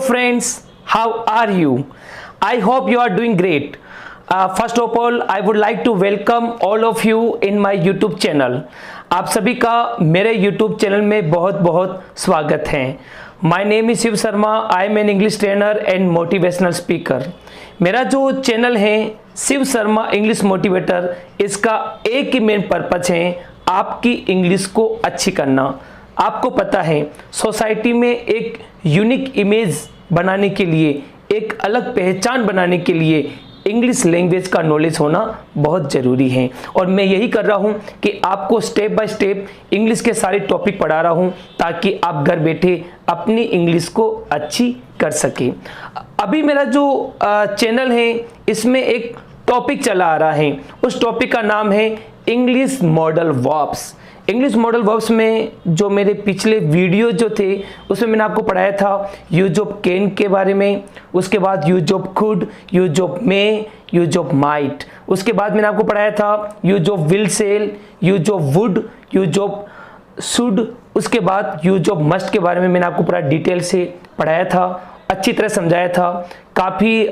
friends, how are you? I hope you are doing great. First of all, I would like to welcome all of you in my YouTube channel. आप सभी का मेरे YouTube channel में बहुत बहुत स्वागत है. My name is Shiv Sharma. I am an English trainer and motivational speaker. मेरा जो चैनल है शिव शर्मा इंग्लिश मोटिवेटर, इसका एक ही मेन पर्पज है आपकी इंग्लिश को अच्छी करना. आपको पता है सोसाइटी में एक यूनिक इमेज बनाने के लिए, एक अलग पहचान बनाने के लिए इंग्लिश लैंग्वेज का नॉलेज होना बहुत ज़रूरी है. और मैं यही कर रहा हूं कि आपको स्टेप बाय स्टेप इंग्लिश के सारे टॉपिक पढ़ा रहा हूं ताकि आप घर बैठे अपनी इंग्लिश को अच्छी कर सकें. अभी मेरा जो चैनल है इसमें एक टॉपिक चला आ रहा है. उस टॉपिक का नाम है English modal verbs. English modal verbs में जो मेरे पिछले वीडियो जो थे उसमें मैंने आपको पढ़ाया था यूज ऑफ कैन के बारे में, उसके बाद use of could, use of may, use of might. उसके बाद मैंने आपको पढ़ाया था use of will shall, use of would, use of should. उसके बाद यूज ऑफ मस्ट के बारे में मैंने आपको पूरा डिटेल से पढ़ाया था, अच्छी तरह समझाया था. काफ़ी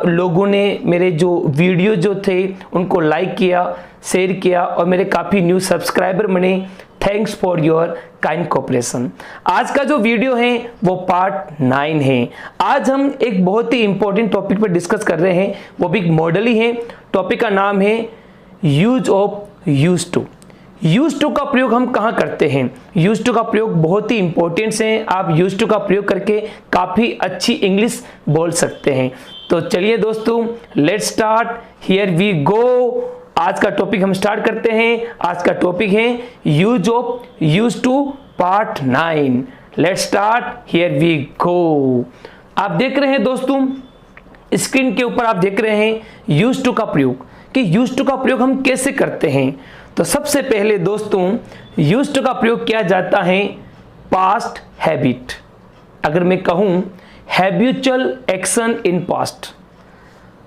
लोगों ने मेरे जो वीडियो जो थे उनको लाइक किया, शेयर किया और मेरे काफ़ी न्यू सब्सक्राइबर बने. Thanks for your kind cooperation. आज का जो वीडियो है वो पार्ट 9 है. आज हम एक बहुत ही इंपॉर्टेंट टॉपिक पर डिस्कस कर रहे हैं, वो भी मॉडल ही है. टॉपिक का नाम है use of use to. Use to का प्रयोग हम कहाँ करते हैं? यूज टू का प्रयोग बहुत ही इंपॉर्टेंट है. आप यूज टू का प्रयोग करके काफ़ी अच्छी इंग्लिश बोल सकते हैं. तो चलिए दोस्तों, let's start. Here we go. आज का टॉपिक हम स्टार्ट करते हैं. आज का टॉपिक है use of use to part 9. Let's start. Here we go. आप देख रहे हैं दोस्तों, स्क्रीन के ऊपर आप देख रहे हैं यूज टू का प्रयोग, कि यूज टू का प्रयोग हम कैसे करते हैं. तो सबसे पहले दोस्तों यूज टू का प्रयोग किया जाता है पास्ट हैबिट. अगर मैं कहूं habitual action in past,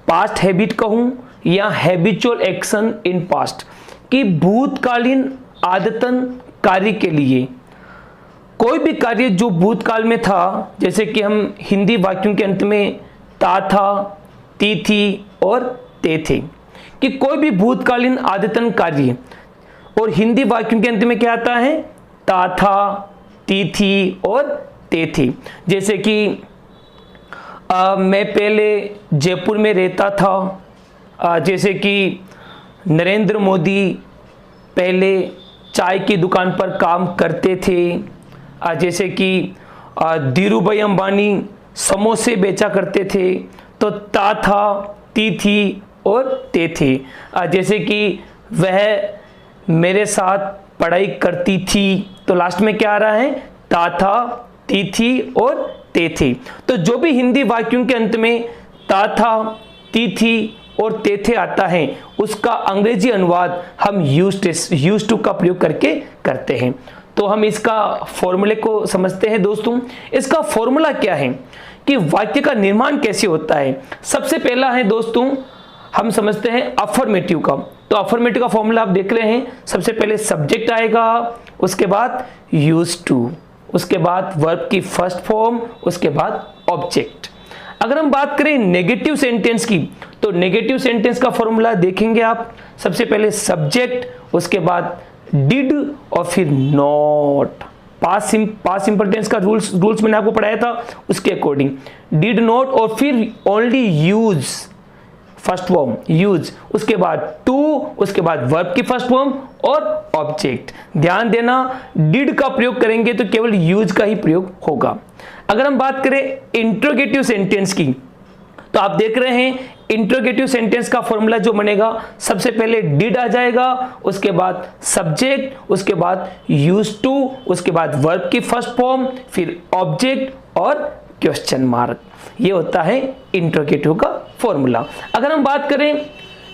past habit कहूं या हैबिचुअल एक्शन इन पास्ट, कि भूतकालीन आदतन कार्य के लिए कोई भी कार्य जो भूतकाल में था, जैसे कि हम हिंदी वाक्यों के अंत में ता था, ती थी और ते थे, कि कोई भी भूतकालीन आदतन कार्य, और हिंदी वाक्यों के अंत में क्या आता है? ता था, ती थी और ते थे. जैसे कि मैं पहले जयपुर में रहता था. जैसे कि नरेंद्र मोदी पहले चाय की दुकान पर काम करते थे. जैसे कि धीरूभाई अंबानी समोसे बेचा करते थे. तो ता था, ती थी और ते थे. जैसे कि वह मेरे साथ पढ़ाई करती थी, तो लास्ट में क्या आ रहा है? ता था, ती थी और ते थे. तो जो भी हिंदी वाक्यों के अंत में ता था, ती थी और ते थे आता है, उसका अंग्रेजी अनुवाद हम यूज टू का प्रयोग करके करते हैं. तो हम इसका फॉर्मूले को समझते हैं दोस्तों. इसका फॉर्मूला क्या है कि वाक्य का निर्माण कैसे होता है? सबसे पहला है दोस्तों, हम समझते हैं अफर्मेटिव का. तो अफर्मेटिव का फॉर्मूला आप देख रहे हैं. सबसे पहले सब्जेक्ट आएगा, उसके बाद यूज टू, उसके बाद वर्ब की फर्स्ट फॉर्म, उसके बाद ऑब्जेक्ट. अगर हम बात करें नेगेटिव सेंटेंस की, तो नेगेटिव सेंटेंस का फॉर्मूला देखेंगे आप. सबसे पहले सब्जेक्ट, उसके बाद डिड और फिर नॉट. पास इंपॉर्टेंस का रूल्स मैंने आपको पढ़ाया था, उसके अकॉर्डिंग डिड नॉट और फिर only use, first form use, उसके बाद टू, उसके बाद वर्ब की फर्स्ट फॉर्म और ऑब्जेक्ट. ध्यान देना, डिड का प्रयोग करेंगे तो केवल यूज का ही प्रयोग होगा. अगर हम बात करें इंट्रोगेटिव सेंटेंस की, तो आप देख रहे हैं इंट्रोगेटिव सेंटेंस का फॉर्मूला जो बनेगा, सबसे पहले डिड आ जाएगा, उसके बाद सब्जेक्ट, उसके बाद यूज टू, उसके बाद वर्ब की फर्स्ट फॉर्म, फिर ऑब्जेक्ट और क्वेश्चन मार्क. ये होता है इंट्रोगेटिव का फॉर्मूला. अगर हम बात करें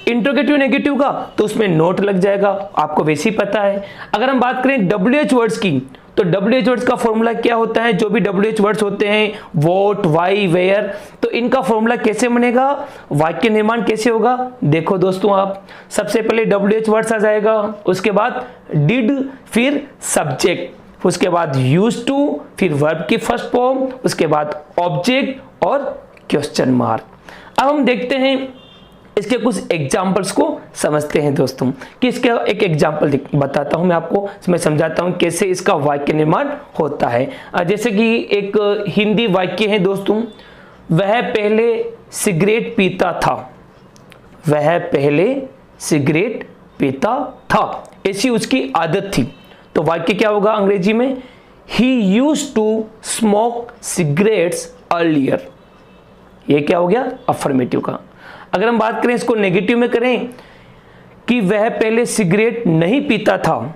इंट्रोगेटिव नेगेटिव का, तो उसमें नोट लग जाएगा, आपको वैसे ही पता है. अगर हम बात करें WH वर्ड्स की, तो WH वर्ड्स का फॉर्मूला क्या होता है? जो भी WH वर्ड्स होते हैं, वॉट, वाई, वेयर, तो इनका फॉर्मूला कैसे बनेगा, वाक्य निर्माण कैसे होगा? देखो दोस्तों, आप सबसे पहले WH वर्ड्स आ जाएगा, उसके बाद डिड, फिर सब्जेक्ट, उसके बाद यूज टू, फिर वर्ब की फर्स्ट फॉर्म, उसके बाद ऑब्जेक्ट और क्वेश्चन मार्क। अब हम देखते हैं इसके कुछ एग्जाम्पल्स को समझते हैं दोस्तों, कि इसका एक एग्जाम्पल बताता हूं मैं आपको, मैं समझाता हूं कैसे इसका वाक्य निर्माण होता है। जैसे कि एक हिंदी वाक्य है दोस्तों, वह पहले सिगरेट पीता था, वह पहले सिगरेट पीता था, ऐसी उसकी आदत थी। तो वाक्य क्या होगा अंग्रेजी में, he used to smoke cigarettes earlier. ये क्या हो गया अफर्मेटिव का। अगर हम बात करें इसको नेगेटिव में करें कि वह पहले सिगरेट नहीं पीता था,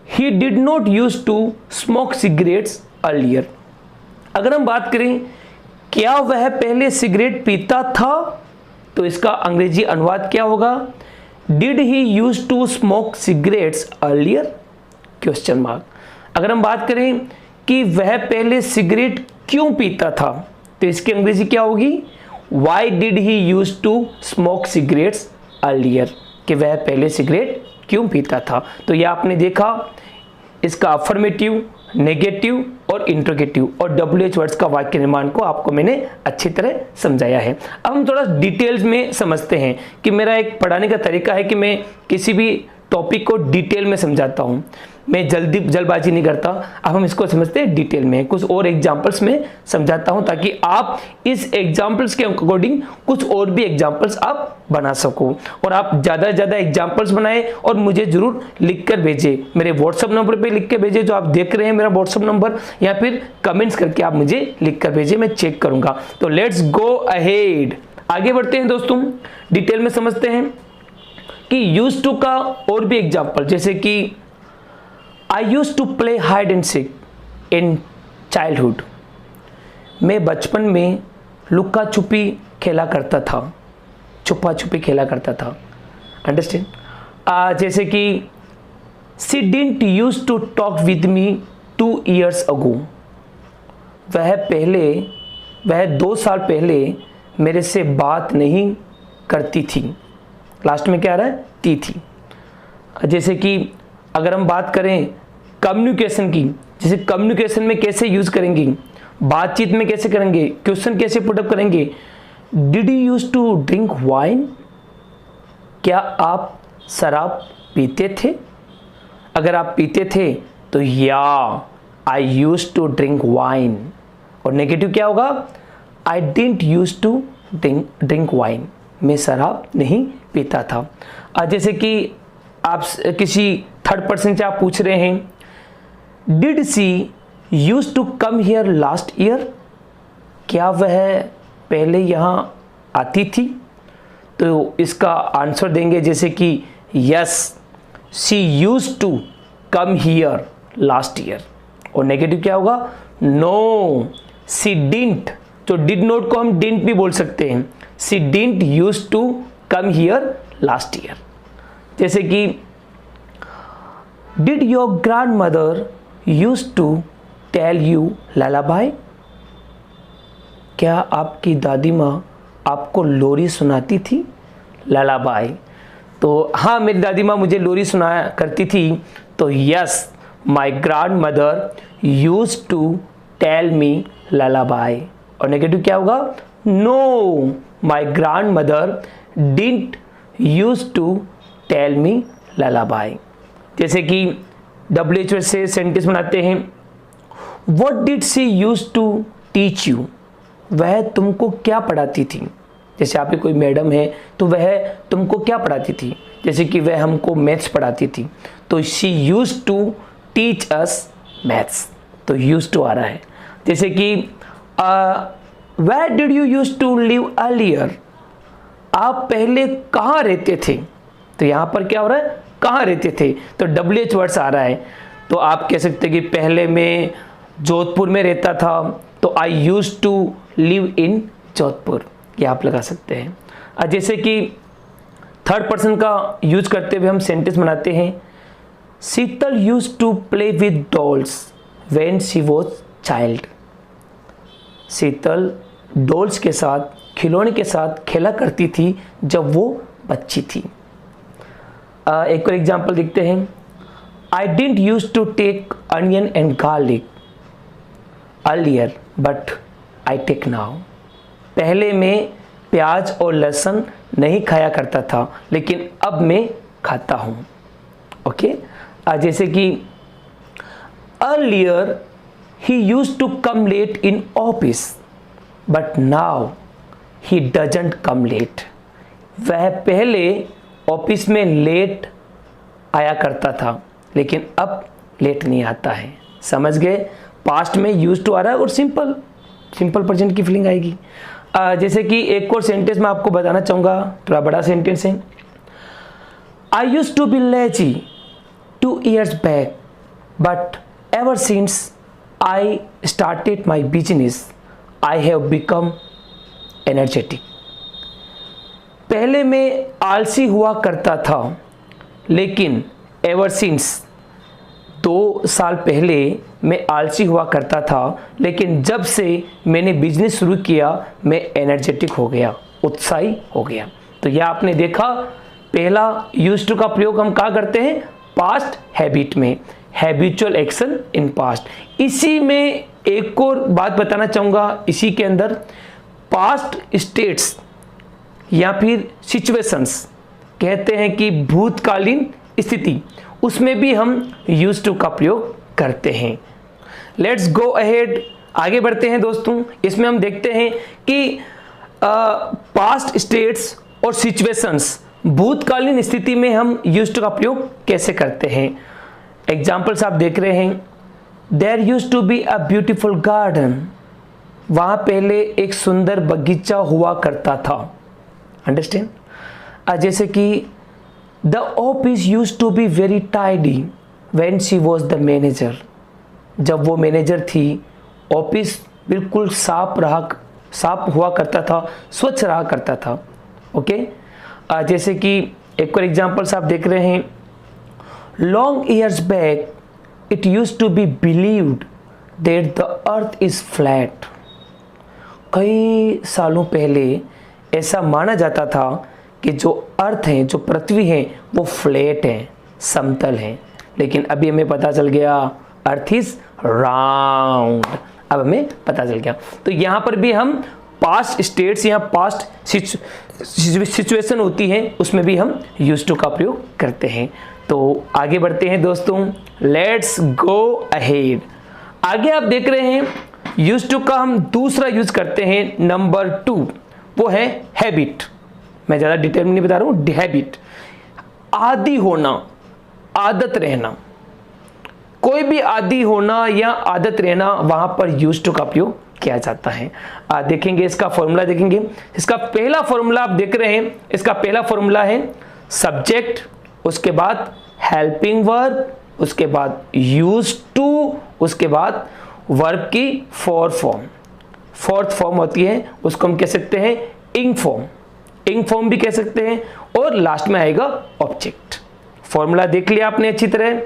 he did not use to smoke cigarettes earlier. अगर हम बात करें क्या वह पहले सिगरेट पीता था, तो इसका अंग्रेजी अनुवाद क्या होगा, did he use to smoke cigarettes earlier, question mark. अगर हम बात करें कि वह पहले सिगरेट क्यों पीता था, तो इसकी अंग्रेजी क्या होगी, why did he use to smoke cigarettes earlier, कि वह पहले सिगरेट क्यों पीता था। तो यह आपने देखा इसका अफर्मेटिव, नेगेटिव और इंट्रोगेटिव और WH वर्ड्स का वाक्य निर्माण को आपको मैंने अच्छी तरह समझाया है। अब हम थोड़ा डिटेल्स में समझते हैं कि मेरा एक पढ़ाने का तरीका है कि मैं किसी भी टॉपिक को डिटेल में समझाता हूं, मैं जल्दबाजी नहीं करता। अब हम इसको समझते हैं डिटेल में, कुछ और एग्जांपल्स में समझाता हूं ताकि आप इस एग्जांपल्स के अकॉर्डिंग कुछ और भी एग्जांपल्स आप बना सको, और आप ज़्यादा से ज़्यादा एग्जांपल्स बनाएं और मुझे जरूर लिख कर भेजें, मेरे व्हाट्सअप नंबर पे लिख के भेजें जो आप देख रहे हैं मेरा व्हाट्सअप नंबर, या फिर कमेंट्स करके आप मुझे लिख कर भेजें, मैं चेक करूंगा। तो लेट्स गो अहेड, आगे बढ़ते हैं दोस्तों, डिटेल में समझते हैं कि यूज टू का और भी एग्जाम्पल, जैसे कि I use to play hide and seek in childhood. मैं बचपन में लुक्का छुपी खेला करता था, छुपा छुपी खेला करता था, अंडरस्टैंड। जैसे कि she didn't use to talk with me 2 years ago। वह 2 साल पहले मेरे से बात नहीं करती थी, लास्ट में क्या आ रहा है, थी। जैसे कि अगर हम बात करें कम्युनिकेशन की, जैसे कम्युनिकेशन में कैसे यूज करेंगे, बातचीत में कैसे करेंगे, क्वेश्चन कैसे पुटअप करेंगे, did you use to drink wine, क्या आप शराब पीते थे। अगर आप पीते थे तो या I use to drink wine, और नेगेटिव क्या होगा, I didn't use to drink wine, मैं शराब नहीं पीता था। जैसे कि आप किसी थर्ड पर्सन से आप पूछ रहे हैं, did she use to come here last year, क्या वह पहले यहाँ आती थी। तो इसका आंसर देंगे जैसे कि yes she use to come here last year, और नेगेटिव क्या होगा, नो शी डिडंट, तो डिड नॉट को हम डिडंट भी बोल सकते हैं, she didn't use to come here last year. जैसे कि did your grandmother use to tell you lullaby, क्या आपकी दादी माँ आपको लोरी सुनाती थी, ललाबाई। तो हाँ, मेरी दादी माँ मुझे लोरी सुनाया करती थी, तो yes my grandmother use to tell me lullaby, और नेगेटिव क्या होगा, no my grandmother didn't use to tell me lullaby. जैसे कि WH से सेंटेंस बनाते हैं, what did she use to teach you, वह तुमको क्या पढ़ाती थी। जैसे आपकी कोई मैडम है तो वह तुमको क्या पढ़ाती थी, जैसे कि वह हमको मैथ्स पढ़ाती थी, तो she use to teach us maths, तो यूज टू आ रहा है। जैसे कि where did you use to live earlier, आप पहले कहाँ रहते थे, तो यहाँ पर क्या हो रहा है, कहाँ रहते थे, तो WH वर्ड्स आ रहा है। तो आप कह सकते हैं कि पहले मैं जोधपुर में रहता था, तो I use to live in Jodhpur, ये आप लगा सकते हैं। जैसे कि थर्ड पर्सन का यूज करते हुए हम सेंटेंस बनाते हैं, Sheetal use to play with dolls when she was child, Sheetal dolls के साथ, खिलौने के साथ खेला करती थी जब वो बच्ची थी। एक और एग्जाम्पल देखते हैं, I didn't use to take onion and garlic earlier but I take now. पहले मैं प्याज और लहसुन नहीं खाया करता था लेकिन अब मैं खाता हूँ। ओके, जैसे कि earlier he used to come late in office but now he doesn't come late। वह पहले ऑफिस में लेट आया करता था लेकिन अब लेट नहीं आता है। समझ गए? पास्ट में यूज टू आ रहा है और सिंपल प्रेजेंट की फीलिंग आएगी। जैसे कि एक और सेंटेंस मैं आपको बताना चाहूँगा, थोड़ा बड़ा सेंटेंस है। I use to be lazy 2 years back but ever since I started my business I have become energetic। पहले मैं आलसी हुआ करता था लेकिन ever since 2 साल पहले मैं आलसी हुआ करता था लेकिन जब से मैंने बिजनेस शुरू किया मैं एनर्जेटिक हो गया, उत्साही हो गया। तो यह आपने देखा, पहला यूज टू का प्रयोग हम कहाँ करते हैं? पास्ट हैबिट में, हैबिचुअल एक्शन इन पास्ट। इसी में एक और बात बताना चाहूँगा, इसी के अंदर पास्ट स्टेट्स या फिर सिचुएशंस कहते हैं कि भूतकालीन स्थिति, उसमें भी हम यूज टू का प्रयोग करते हैं। लेट्स गो अहेड, आगे बढ़ते हैं दोस्तों। इसमें हम देखते हैं कि पास्ट स्टेट्स और सिचुएशंस, भूतकालीन स्थिति में हम यूज टू का प्रयोग कैसे करते हैं। एग्जाम्पल्स आप देख रहे हैं। There use to be a beautiful garden, वहाँ पहले एक सुंदर बगीचा हुआ करता था। अंडरस्टैंड? जैसे कि the office use to be very tidy when she was the manager, जब वो मैनेजर थी ऑफिस बिल्कुल साफ हुआ करता था, स्वच्छ रहा करता था। ओके, जैसे कि एक और एग्जाम्पल्स आप देख रहे हैं। Long years back, it used to be believed that the earth is flat। कई सालों पहले ऐसा माना जाता था कि जो अर्थ है, जो पृथ्वी है, वो फ्लैट है, समतल है। लेकिन अभी हमें पता चल गया अर्थ इज राउंड। अब हमें पता चल गया। तो यहाँ पर भी हम पास्ट स्टेट्स या पास्ट सिचुएशन होती है, उसमें भी हम यूज टू का प्रयोग करते हैं। तो आगे बढ़ते हैं दोस्तों, लेट्स गो अहेड। आगे आप देख रहे हैं यूज टू का हम दूसरा यूज करते हैं, नंबर 2, वो है हैबिट। मैं ज़्यादा डिटेल में नहीं बता रहा हूँ। हैबिट, आदी होना, आदत रहना। कोई भी आदी होना या आदत रहना, वहाँ पर यूज टू का प्रयोग किया जाता है। देखेंगे इसका फॉर्मूला, देखेंगे इसका पहला फॉर्मूला आप देख रहे हैं। इसका पहला फॉर्मूला है सब्जेक्ट, उसके बाद हेल्पिंग वर्ब, उसके बाद यूज टू, उसके बाद वर्ब की फोर्थ फॉर्म होती है, उसको हम कह सकते हैं इंग फॉर्म भी कह सकते हैं, और लास्ट में आएगा ऑब्जेक्ट। फॉर्मूला देख लिया आपने अच्छी तरह।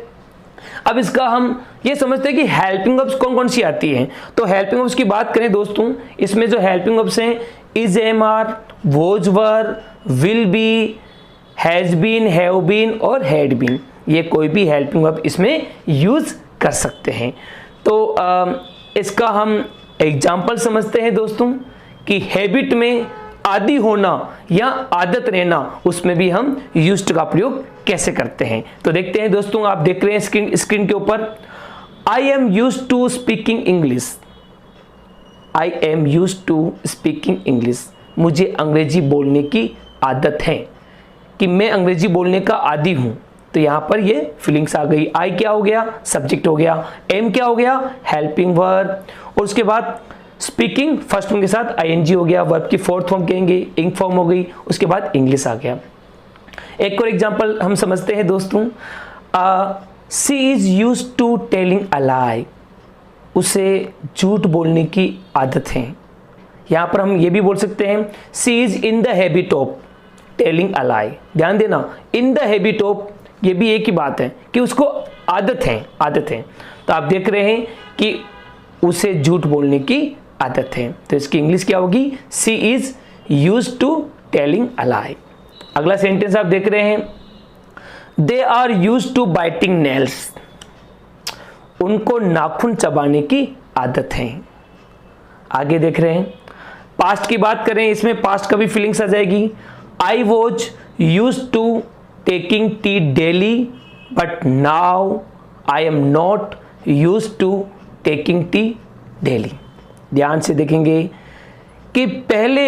अब इसका हम ये समझते हैं कि हेल्पिंग वर्ब्स कौन कौन सी आती हैं। तो हेल्पिंग वर्ब्स की बात करें दोस्तों, इसमें जो हेल्पिंग वर्ब्स हैं is, am are, was were, will be, has been, have been और हैड बीन, ये कोई भी हेल्पिंग वर्ब इसमें यूज कर सकते हैं। तो इसका हम एग्जाम्पल समझते हैं दोस्तों कि हैबिट में आदी होना या आदत रहना, उसमें भी हम यूज्ड का प्रयोग कैसे करते हैं। तो देखते हैं दोस्तों, आप देख रहे हैं स्क्रीन के ऊपर, I am used to speaking English. I am used to speaking English, मुझे अंग्रेजी बोलने की आदत है, कि मैं अंग्रेजी बोलने का आदी हूं। तो यहां पर ये फीलिंग्स आ गई। आई क्या हो गया? सब्जेक्ट हो गया। एम क्या हो गया? Helping verb. और उसके बाद स्पीकिंग फर्स्ट फॉर्म के साथ आईएनजी हो गया, वर्ब की फोर्थ फॉर्म कहेंगे, इंग फॉर्म हो गई, उसके बाद इंग्लिश आ गया। एक और एग्जांपल हम समझते हैं दोस्तों, she is used to telling a lie, उसे झूठ बोलने की आदत है। यहां पर हम ये भी बोल सकते हैं she is in the habit of telling a lie. ध्यान देना, इन द हैबिट ऑफ, ये भी एक ही बात है कि उसको आदत है। तो आप देख रहे हैं कि उसे झूठ बोलने की आदत है, तो इसकी इंग्लिश क्या होगी? She is used to telling a lie. अगला सेंटेंस आप देख रहे हैं, they are used to biting nails, उनको नाखून चबाने की आदत है। आगे देख रहे हैं, पास्ट की बात करें, इसमें पास्ट का भी फीलिंग्स आ जाएगी। I was used to taking tea daily but now I am not used to taking tea daily. ध्यान से देखेंगे कि पहले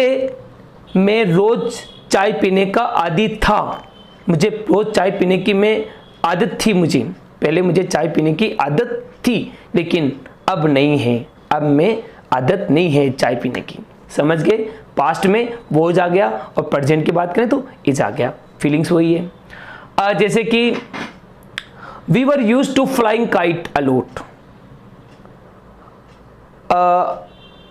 मैं रोज चाय पीने का आदी था, मुझे रोज चाय पीने की मैं आदत थी, मुझे पहले मुझे चाय पीने की आदत थी, लेकिन अब नहीं है, अब मैं आदत नहीं है चाय पीने की। समझ गए, पास्ट में वॉज आ गया और प्रेजेंट की बात करें तो इज आ गया, फीलिंग्स वही है। जैसे कि we were used to flying kite a lot,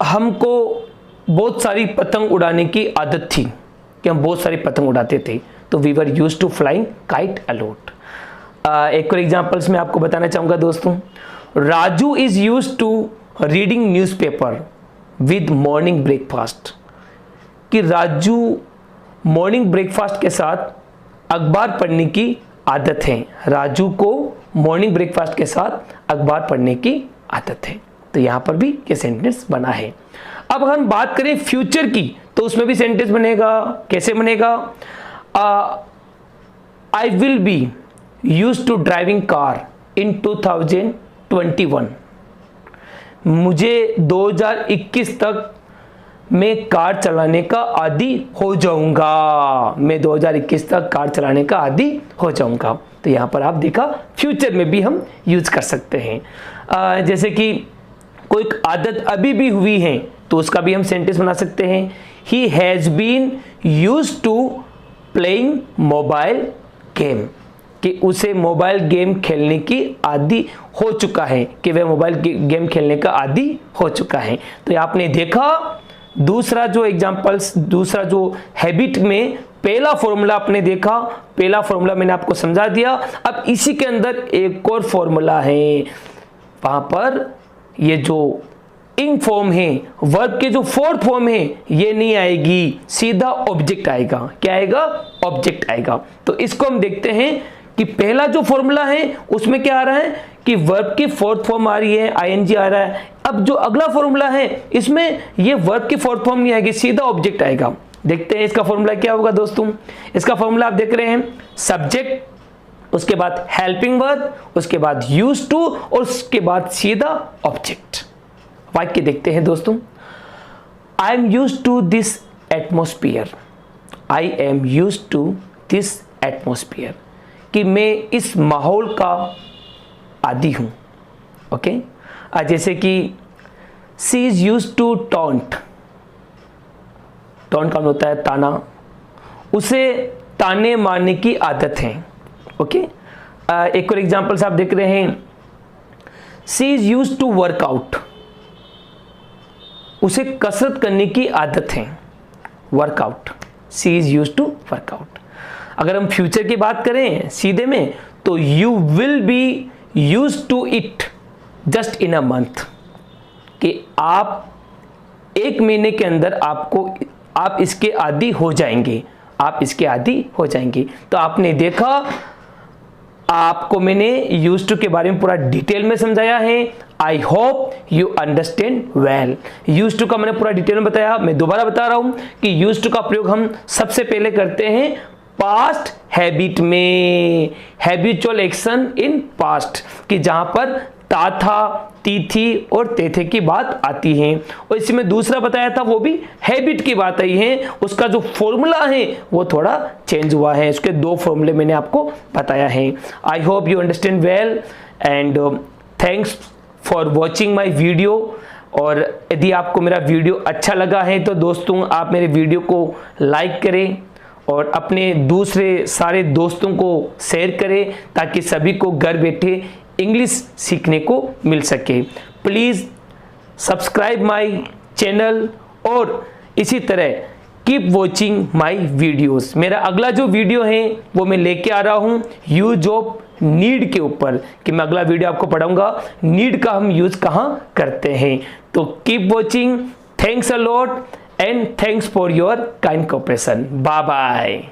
हमको बहुत सारी पतंग उड़ाने की आदत थी, कि हम बहुत सारी पतंग उड़ाते थे, तो we were used to flying kite a lot. एक और एग्जांपल्स मैं आपको बताना चाहूँगा दोस्तों। Raju is used to reading newspaper with morning breakfast, कि राजू मॉर्निंग ब्रेकफास्ट के साथ अखबार पढ़ने की आदत है। राजू को मॉर्निंग ब्रेकफास्ट के साथ अखबार पढ़ने की आदत है। तो यहाँ पर भी ये सेंटेंस बना है। अब अगर हम बात करें फ्यूचर की, तो उसमें भी सेंटेंस बनेगा। कैसे बनेगा? I will be used to driving car in 2021, मुझे 2021 तक मैं कार चलाने का आदी हो जाऊंगा, मैं 2021 तक कार चलाने का आदी हो जाऊंगा। तो यहाँ पर आप देखा फ्यूचर में भी हम यूज कर सकते हैं। जैसे कि कोई आदत अभी भी हुई है तो उसका भी हम सेंटेंस बना सकते हैं। He has been used to playing mobile game, कि उसे मोबाइल गेम खेलने की आदी हो चुका है, कि वह मोबाइल गेम खेलने का आदी हो चुका है। तो आपने देखा दूसरा जो एग्जांपल्स, दूसरा जो हैबिट में पहला फॉर्मूला आपने देखा, पहला फॉर्मूला मैंने आपको समझा दिया। अब इसी के अंदर एक और फॉर्मूला है, वहां पर ये जो इंग फॉर्म है, वर्ब के जो फोर्थ फॉर्म है, ये नहीं आएगी, सीधा ऑब्जेक्ट आएगा। क्या आएगा? ऑब्जेक्ट आएगा। तो इसको हम देखते हैं कि पहला जो फॉर्मूला है उसमें क्या आ रहा है कि वर्ब की फोर्थ फॉर्म आ रही है, आईएनजी आ रहा है। अब जो अगला फॉर्मूला है इसमें ये वर्ब की फोर्थ फॉर्म नहीं आएगी, सीधा ऑब्जेक्ट आएगा। देखते हैं इसका फॉर्मूला क्या होगा दोस्तों। इसका फॉर्मूला आप देख रहे हैं, सब्जेक्ट, उसके बाद हेल्पिंग वर्ब, उसके बाद यूज्ड टू और उसके बाद सीधा ऑब्जेक्ट। वाक्य देखते हैं दोस्तों। I am used to this atmosphere, I am used to this atmosphere, कि मैं इस माहौल का आदी हूं। ओके, जैसे कि she is used to taunt, taunt का होता है ताना, उसे ताने मारने की आदत है। ओके, एक और एग्जांपल्स आप देख रहे हैं, she is used to workout, उसे कसरत करने की आदत है। Workout, she is used to workout. अगर हम फ्यूचर की बात करें सीधे में, तो you will be used to it just in a month, कि आप एक महीने के अंदर आप इसके आदी हो जाएंगे, आप इसके आदी हो जाएंगे। तो आपने देखा, आपको मैंने यूज्ड टू के बारे में पूरा डिटेल में समझाया है। I hope you understand well. Used to का मैंने पूरा डिटेल में बताया। मैं दोबारा बता रहा हूं कि यूज्ड टू का प्रयोग हम सबसे पहले करते हैं पास्ट हैबिट में, हैबिचुअल एक्शन इन पास्ट, कि जहां पर ता था, ती थी और ते थे की बात आती है। और इसमें दूसरा बताया था वो भी हैबिट की बात आई है, उसका जो फॉर्मूला है वो थोड़ा चेंज हुआ है। उसके दो फॉर्मूले मैंने आपको बताया है। I hope you understand well and thanks for watching my video. और यदि आपको मेरा वीडियो अच्छा लगा है तो दोस्तों आप मेरे वीडियो को लाइक करें और अपने दूसरे सारे दोस्तों को शेयर करें, ताकि सभी को घर बैठे इंग्लिश सीखने को मिल सके। प्लीज़ सब्सक्राइब माय चैनल और इसी तरह कीप वॉचिंग माय वीडियोस। मेरा अगला जो वीडियो है वो मैं लेके आ रहा हूँ यूज ऑफ नीड के ऊपर, कि मैं अगला वीडियो आपको पढ़ाऊंगा नीड का हम यूज कहाँ करते हैं। तो keep watching, thanks a lot and thanks for your kind cooperation. Bye bye.